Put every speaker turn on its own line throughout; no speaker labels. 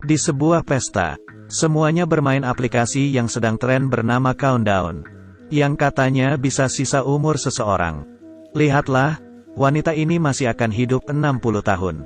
Di sebuah pesta, semuanya bermain aplikasi yang sedang tren bernama Countdown, yang katanya bisa sisa umur seseorang. Lihatlah, wanita ini masih akan hidup 60 tahun.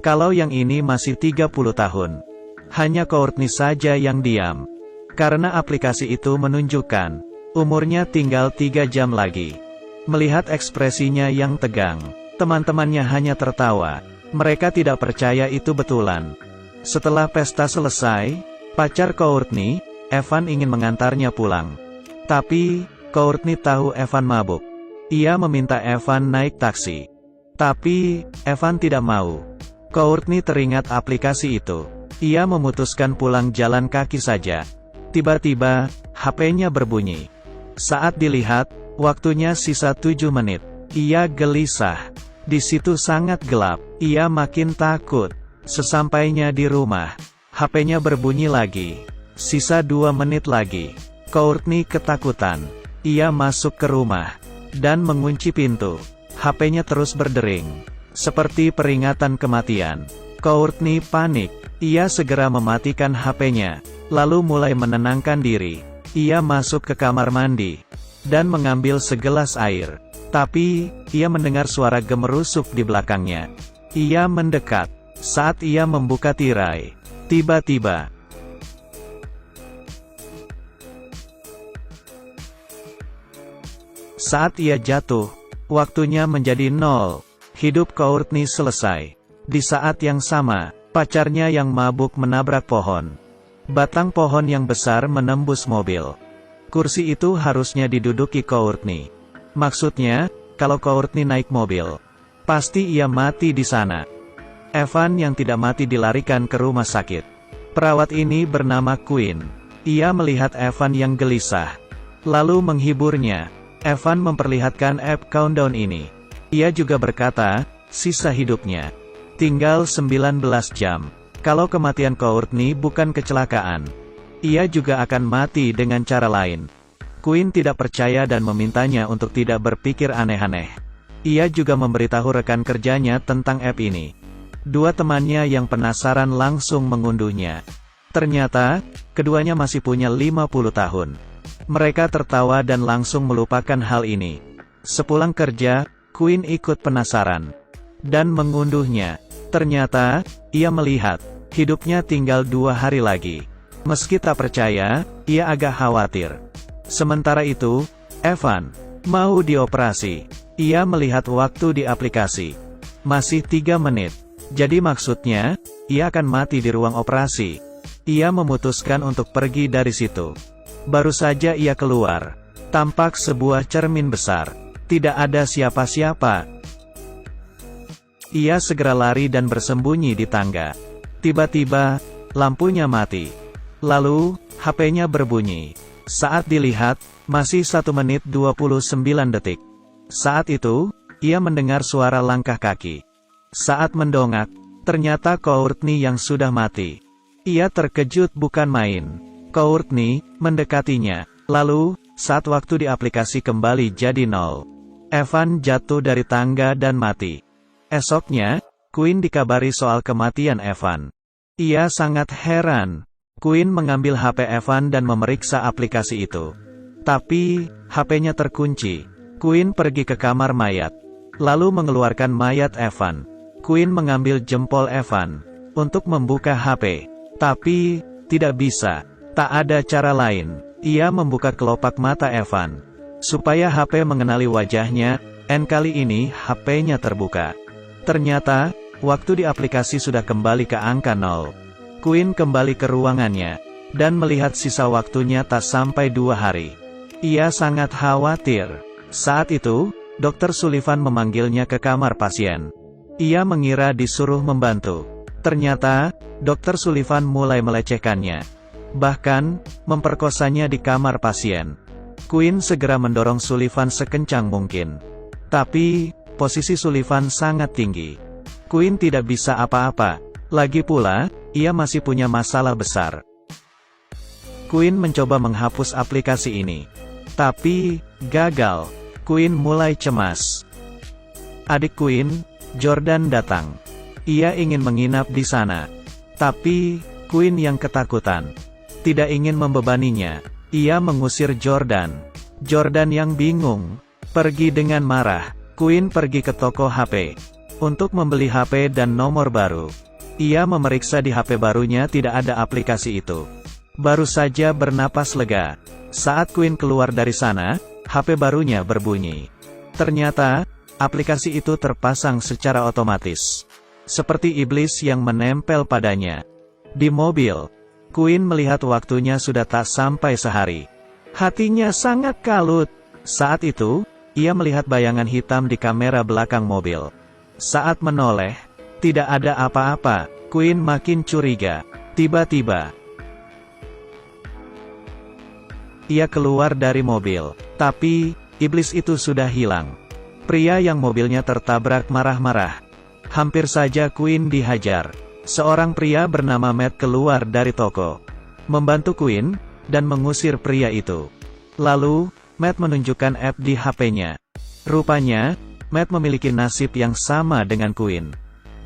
Kalau yang ini masih 30 tahun. Hanya Courtney saja yang diam. Karena aplikasi itu menunjukkan, umurnya tinggal 3 jam lagi. Melihat ekspresinya yang tegang, teman-temannya hanya tertawa. Mereka tidak percaya itu betulan. Setelah pesta selesai, pacar Courtney, Evan ingin mengantarnya pulang. Tapi, Courtney tahu Evan mabuk. Ia meminta Evan naik taksi. Tapi, Evan tidak mau. Courtney teringat aplikasi itu. Ia memutuskan pulang jalan kaki saja. Tiba-tiba, HP-nya berbunyi. Saat dilihat, waktunya sisa 7 menit. Ia gelisah. Di situ sangat gelap. Ia makin takut. Sesampainya di rumah, HP-nya berbunyi lagi. Sisa 2 menit lagi. Courtney ketakutan. Ia masuk ke rumah dan mengunci pintu. HP-nya terus berdering, seperti peringatan kematian. Courtney panik. Ia segera mematikan HP-nya, lalu mulai menenangkan diri. Ia masuk ke kamar mandi dan mengambil segelas air. Tapi, ia mendengar suara gemerusuk di belakangnya. Ia mendekat. Saat ia membuka tirai, tiba-tiba saat ia jatuh, waktunya menjadi 0. Hidup Courtney selesai. Di saat yang sama, pacarnya yang mabuk menabrak pohon. Batang pohon yang besar menembus mobil. Kursi itu harusnya diduduki Courtney. Maksudnya, kalau Courtney naik mobil, pasti ia mati di sana. Evan yang tidak mati dilarikan ke rumah sakit. Perawat ini bernama Quinn. Ia melihat Evan yang gelisah, lalu menghiburnya. Evan memperlihatkan app Countdown ini. Ia juga berkata, sisa hidupnya tinggal 19 jam. Kalau kematian Courtney bukan kecelakaan, ia juga akan mati dengan cara lain. Quinn tidak percaya dan memintanya untuk tidak berpikir aneh-aneh. Ia juga memberitahu rekan kerjanya tentang app ini. 2 temannya yang penasaran langsung mengunduhnya. Ternyata, keduanya masih punya 50 tahun. Mereka tertawa dan langsung melupakan hal ini. Sepulang kerja, Quinn ikut penasaran dan mengunduhnya. Ternyata, ia melihat, hidupnya tinggal 2 hari lagi. Meski tak percaya, ia agak khawatir. Sementara itu, Evan mau dioperasi. Ia melihat waktu di aplikasi. Masih 3 menit. Jadi maksudnya, ia akan mati di ruang operasi. Ia memutuskan untuk pergi dari situ. Baru saja ia keluar, tampak sebuah cermin besar. Tidak ada siapa-siapa. Ia segera lari dan bersembunyi di tangga. Tiba-tiba, lampunya mati. Lalu, HP-nya berbunyi. Saat dilihat, masih 1 menit 29 detik. Saat itu, ia mendengar suara langkah kaki. Saat mendongak, ternyata Courtney yang sudah mati. Ia terkejut bukan main. Courtney mendekatinya. Lalu, saat waktu di aplikasi kembali jadi 0. Evan jatuh dari tangga dan mati. Esoknya, Quinn dikabari soal kematian Evan. Ia sangat heran. Quinn mengambil HP Evan dan memeriksa aplikasi itu. Tapi, HP-nya terkunci. Quinn pergi ke kamar mayat, lalu mengeluarkan mayat Evan. Quinn mengambil jempol Evan untuk membuka HP. Tapi, tidak bisa. Tak ada cara lain. Ia membuka kelopak mata Evan. Supaya HP mengenali wajahnya, kali ini HP-nya terbuka. Ternyata, waktu di aplikasi sudah kembali ke angka 0. Quinn kembali ke ruangannya, dan melihat sisa waktunya tak sampai 2 hari. Ia sangat khawatir. Saat itu, Dr. Sullivan memanggilnya ke kamar pasien. Ia mengira disuruh membantu. Ternyata, Dr. Sullivan mulai melecehkannya. Bahkan, memperkosanya di kamar pasien. Quinn segera mendorong Sullivan sekencang mungkin. Tapi, posisi Sullivan sangat tinggi. Quinn tidak bisa apa-apa. Lagi pula, ia masih punya masalah besar. Quinn mencoba menghapus aplikasi ini. Tapi, gagal. Quinn mulai cemas. Adik Quinn, Jordan datang. Ia ingin menginap di sana. Tapi, Queen yang ketakutan. Tidak ingin membebaninya, ia mengusir Jordan. Jordan yang bingung, pergi dengan marah. Queen pergi ke toko HP untuk membeli HP dan nomor baru. Ia memeriksa di HP barunya tidak ada aplikasi itu. Baru saja bernapas lega. Saat Queen keluar dari sana, HP barunya berbunyi. Ternyata, aplikasi itu terpasang secara otomatis. Seperti iblis yang menempel padanya. Di mobil, Queen melihat waktunya sudah tak sampai sehari. Hatinya sangat kalut. Saat itu, ia melihat bayangan hitam di kamera belakang mobil. Saat menoleh, tidak ada apa-apa. Queen makin curiga. Tiba-tiba, ia keluar dari mobil. Tapi, iblis itu sudah hilang. Pria yang mobilnya tertabrak marah-marah. Hampir saja Queen dihajar. Seorang pria bernama Matt keluar dari toko, membantu Queen, dan mengusir pria itu. Lalu, Matt menunjukkan app di HP-nya. Rupanya, Matt memiliki nasib yang sama dengan Queen.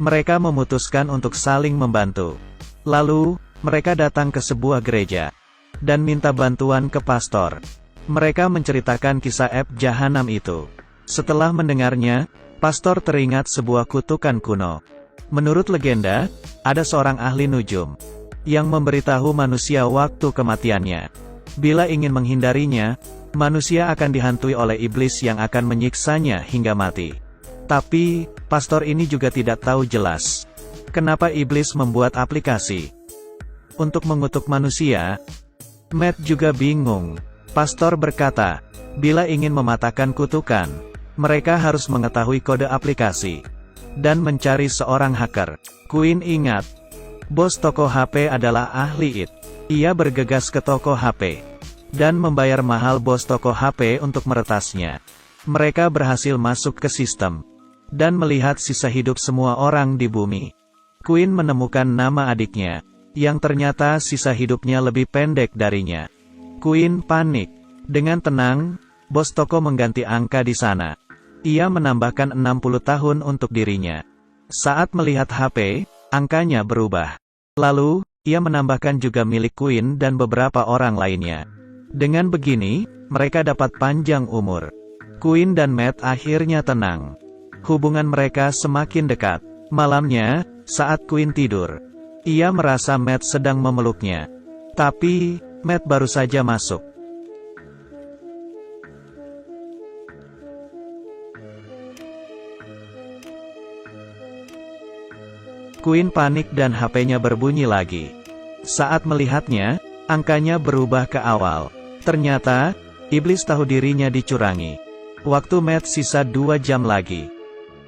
Mereka memutuskan untuk saling membantu. Lalu, mereka datang ke sebuah gereja dan minta bantuan ke pastor. Mereka menceritakan kisah app jahanam itu. Setelah mendengarnya, pastor teringat sebuah kutukan kuno. Menurut legenda, ada seorang ahli nujum yang memberitahu manusia waktu kematiannya. Bila ingin menghindarinya, manusia akan dihantui oleh iblis yang akan menyiksanya hingga mati. Tapi, pastor ini juga tidak tahu jelas kenapa iblis membuat aplikasi untuk mengutuk manusia. Matt juga bingung. Pastor berkata, bila ingin mematahkan kutukan, mereka harus mengetahui kode aplikasi dan mencari seorang hacker. Queen ingat, bos toko HP adalah ahli IT. Ia bergegas ke toko HP dan membayar mahal bos toko HP untuk meretasnya. Mereka berhasil masuk ke sistem dan melihat sisa hidup semua orang di bumi. Queen menemukan nama adiknya, yang ternyata sisa hidupnya lebih pendek darinya. Queen panik. Dengan tenang, bos toko mengganti angka di sana. Ia menambahkan 60 tahun untuk dirinya. Saat melihat HP, angkanya berubah. Lalu, ia menambahkan juga milik Queen dan beberapa orang lainnya. Dengan begini, mereka dapat panjang umur. Queen dan Matt akhirnya tenang. Hubungan mereka semakin dekat. Malamnya, saat Queen tidur, ia merasa Matt sedang memeluknya. Tapi, Matt baru saja masuk. Queen panik dan HP-nya berbunyi lagi. Saat melihatnya, angkanya berubah ke awal. Ternyata, iblis tahu dirinya dicurangi. Waktu Matt sisa 2 jam lagi.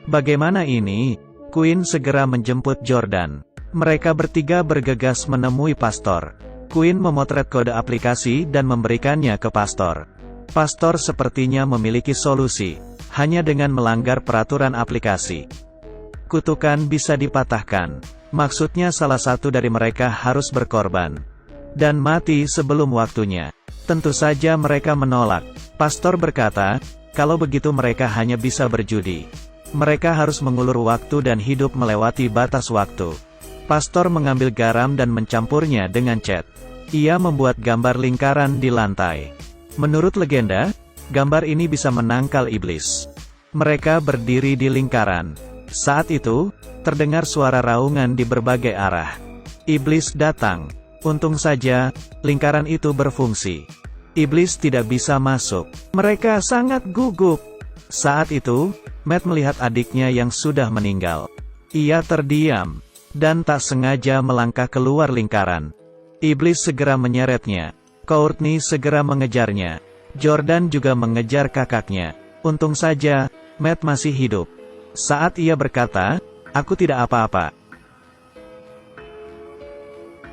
Bagaimana ini? Queen segera menjemput Jordan. Mereka bertiga bergegas menemui pastor. Queen memotret kode aplikasi dan memberikannya ke pastor. Pastor sepertinya memiliki solusi, hanya dengan melanggar peraturan aplikasi. Kutukan bisa dipatahkan. Maksudnya salah satu dari mereka harus berkorban dan mati sebelum waktunya. Tentu saja mereka menolak. Pastor berkata, kalau begitu mereka hanya bisa berjudi. Mereka harus mengulur waktu dan hidup melewati batas waktu. Pastor mengambil garam dan mencampurnya dengan cat. Ia membuat gambar lingkaran di lantai. Menurut legenda, gambar ini bisa menangkal iblis. Mereka berdiri di lingkaran. Saat itu, terdengar suara raungan di berbagai arah. Iblis datang. Untung saja, lingkaran itu berfungsi. Iblis tidak bisa masuk. Mereka sangat gugup. Saat itu, Matt melihat adiknya yang sudah meninggal. Ia terdiam dan tak sengaja melangkah keluar lingkaran. Iblis segera menyeretnya. Courtney segera mengejarnya. Jordan juga mengejar kakaknya. Untung saja, Matt masih hidup. Saat ia berkata, "Aku tidak apa-apa."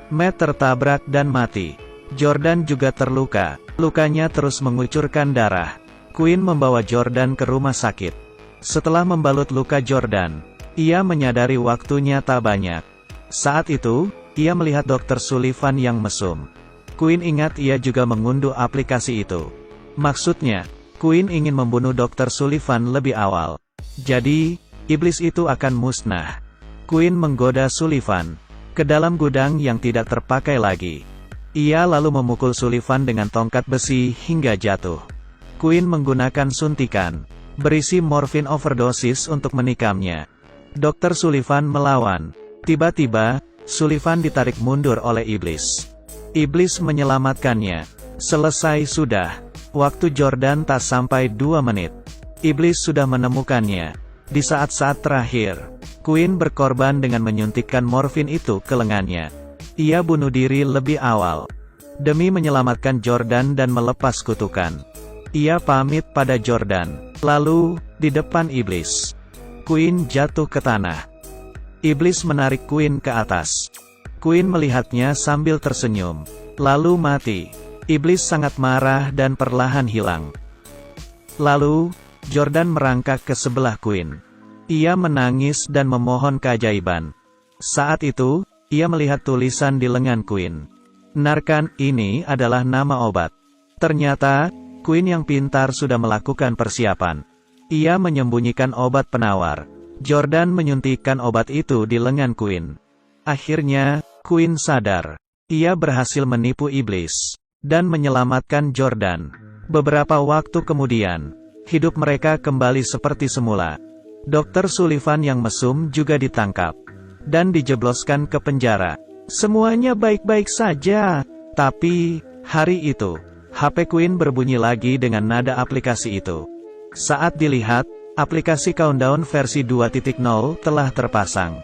Matt tertabrak dan mati. Jordan juga terluka. Lukanya terus mengucurkan darah. Queen membawa Jordan ke rumah sakit. Setelah membalut luka Jordan, ia menyadari waktunya tak banyak. Saat itu, ia melihat Dr. Sullivan yang mesum. Queen ingat ia juga mengunduh aplikasi itu. Maksudnya, Queen ingin membunuh Dr. Sullivan lebih awal. Jadi, iblis itu akan musnah. Queen menggoda Sullivan. ke dalam gudang yang tidak terpakai lagi. Ia lalu memukul Sullivan dengan tongkat besi hingga jatuh. Quinn menggunakan suntikan berisi morfin overdosis untuk menikamnya. Dr. Sullivan melawan. Tiba-tiba, Sullivan ditarik mundur oleh iblis. Iblis menyelamatkannya. Selesai sudah. Waktu Jordan tak sampai 2 menit. Iblis sudah menemukannya. Di saat-saat terakhir, Quinn berkorban dengan menyuntikkan morfin itu ke lengannya. Ia bunuh diri lebih awal demi menyelamatkan Jordan dan melepas kutukan. Ia pamit pada Jordan. Lalu, di depan iblis, Quinn jatuh ke tanah. Iblis menarik Quinn ke atas. Quinn melihatnya sambil tersenyum. Lalu mati. Iblis sangat marah dan perlahan hilang. Lalu, Jordan merangkak ke sebelah Quinn. Ia menangis dan memohon keajaiban. Saat itu, ia melihat tulisan di lengan Quinn. Narcan, ini adalah nama obat. Ternyata, Quinn yang pintar sudah melakukan persiapan. Ia menyembunyikan obat penawar. Jordan menyuntikkan obat itu di lengan Quinn. Akhirnya, Quinn sadar. Ia berhasil menipu iblis dan menyelamatkan Jordan. Beberapa waktu kemudian, hidup mereka kembali seperti semula. Dr. Sullivan yang mesum juga ditangkap dan dijebloskan ke penjara. Semuanya baik-baik saja. Tapi, hari itu, HP Quinn berbunyi lagi dengan nada aplikasi itu. Saat dilihat, aplikasi Countdown versi 2.0 telah terpasang.